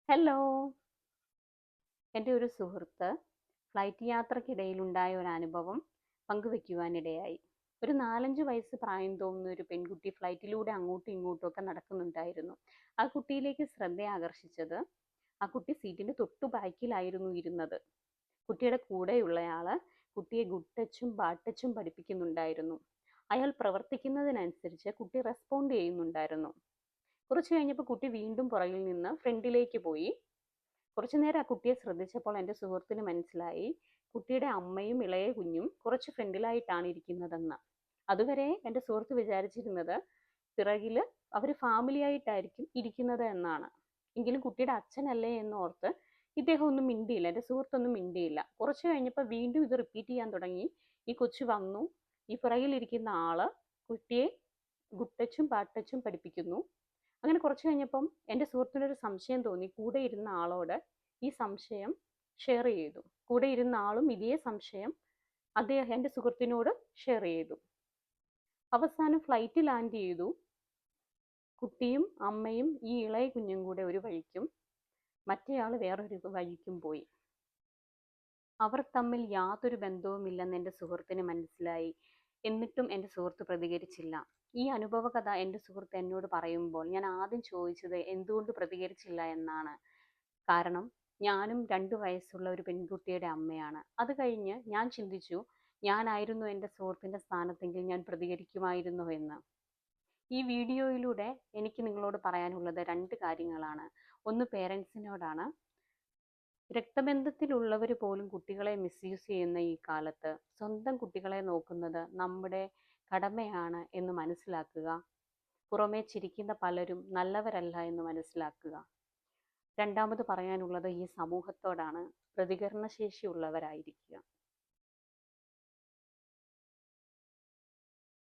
Hello. എൻ്റെ ഒരു സുഹൃത്ത് ഫ്ലൈറ്റ് യാത്രക്കിടയിലുണ്ടായ ഒരു അനുഭവം പങ്കുവെക്കുവാനിടയായി. ഒരു 4-5 വയസ്സ് പ്രായം തോന്നുന്ന ഒരു പെൺകുട്ടി ഫ്ലൈറ്റിലൂടെ അങ്ങോട്ടും ഇങ്ങോട്ടും ഒക്കെ നടക്കുന്നുണ്ടായിരുന്നു. ആ കുട്ടിയിലേക്ക് ശ്രദ്ധ ആകർഷിച്ചത്, ആ കുട്ടി സീറ്റിൻ്റെ തൊട്ടു ബാക്കിലായിരുന്നു ഇരുന്നത്. കുട്ടിയുടെ കൂടെയുള്ളയാള് കുട്ടിയെ ഗുഡ് ടച്ചും ബാഡ് ടച്ചും പഠിപ്പിക്കുന്നുണ്ടായിരുന്നു. അയാൾ പ്രവർത്തിക്കുന്നതിനനുസരിച്ച് കുട്ടി റെസ്പോണ്ട് ചെയ്യുന്നുണ്ടായിരുന്നു. കുറച്ച് കഴിഞ്ഞപ്പോൾ കുട്ടി വീണ്ടും പുറകിൽ നിന്ന് ഫ്രണ്ടിലേക്ക് പോയി. കുറച്ചു നേരം ആ കുട്ടിയെ ശ്രദ്ധിച്ചപ്പോൾ എൻ്റെ സുഹൃത്തിന് മനസ്സിലായി കുട്ടിയുടെ അമ്മയും ഇളയ കുഞ്ഞും കുറച്ച് ഫ്രണ്ടിലായിട്ടാണ് ഇരിക്കുന്നതെന്ന്. അതുവരെ എൻ്റെ സുഹൃത്ത് വിചാരിച്ചിരുന്നത് പിറകിൽ അവർ ഫാമിലി ആയിട്ടായിരിക്കും ഇരിക്കുന്നത് എന്നാണ്. എങ്കിലും കുട്ടിയുടെ അച്ഛനല്ലേ എന്നോർത്ത് ഇദ്ദേഹം ഒന്നും മിണ്ടിയില്ല, എൻ്റെ സുഹൃത്തൊന്നും മിണ്ടിയില്ല. കുറച്ച് കഴിഞ്ഞപ്പോൾ വീണ്ടും ഇത് റിപ്പീറ്റ് ചെയ്യാൻ തുടങ്ങി. ഈ കൊച്ചു വന്നു, ഈ പിറകിലിരിക്കുന്ന ആള് കുട്ടിയെ ഗുഡ് ടച്ചും ബാഡ് ടച്ചും പഠിപ്പിക്കുന്നു. അങ്ങനെ കുറച്ച് കഴിഞ്ഞപ്പം എൻ്റെ സുഹൃത്തിനൊരു സംശയം തോന്നി. കൂടെ ഇരുന്ന ആളോട് ഈ സംശയം ഷെയർ ചെയ്തു. കൂടെ ഇരുന്ന ആളും ഇതേ സംശയം അദ്ദേഹം എൻ്റെ സുഹൃത്തിനോട് ഷെയർ ചെയ്തു. അവസാനം ഫ്ലൈറ്റ് ലാൻഡ് ചെയ്തു. കുട്ടിയും അമ്മയും ഈ ഇളയ കുഞ്ഞും കൂടെ ഒരു വഴിക്കും മറ്റേയാൾ വേറൊരു വഴിക്കും പോയി. അവർ തമ്മിൽ യാതൊരു ബന്ധവുമില്ലെന്ന് എൻ്റെ സുഹൃത്തിന് മനസ്സിലായി. എന്നിട്ടും എൻ്റെ സുഹൃത്ത് പ്രതികരിച്ചില്ല. ഈ അനുഭവ കഥ എൻ്റെ സുഹൃത്ത് എന്നോട് പറയുമ്പോൾ ഞാൻ ആദ്യം ചോദിച്ചത് എന്തുകൊണ്ട് പ്രതികരിച്ചില്ല എന്നാണ്. കാരണം ഞാനും 2 വയസ്സുള്ള ഒരു പെൺകുട്ടിയുടെ അമ്മയാണ്. അത് കഴിഞ്ഞ് ഞാൻ ചിന്തിച്ചു, ഞാനായിരുന്നു എൻ്റെ സുഹൃത്തിൻ്റെ സ്ഥാനത്തെങ്കിൽ ഞാൻ പ്രതികരിക്കുമായിരുന്നോ എന്ന്. ഈ വീഡിയോയിലൂടെ എനിക്ക് നിങ്ങളോട് പറയാനുള്ളത് 2 കാര്യങ്ങളാണ്. ഒന്ന് പേരൻസിനോടാണ്. രക്തബന്ധത്തിലുള്ളവർ പോലും കുട്ടികളെ മിസ്യൂസ് ചെയ്യുന്ന ഈ കാലത്ത് സ്വന്തം കുട്ടികളെ നോക്കുന്നത് നമ്മുടെ കടമയാണ് എന്ന് മനസ്സിലാക്കുക. പുറമേ ചിരിക്കുന്ന പലരും നല്ലവരല്ല എന്ന് മനസ്സിലാക്കുക. രണ്ടാമത് പറയാനുള്ളത് ഈ സമൂഹത്തോടാണ്. പ്രതികരണശേഷിയുള്ളവരായിരിക്കുക.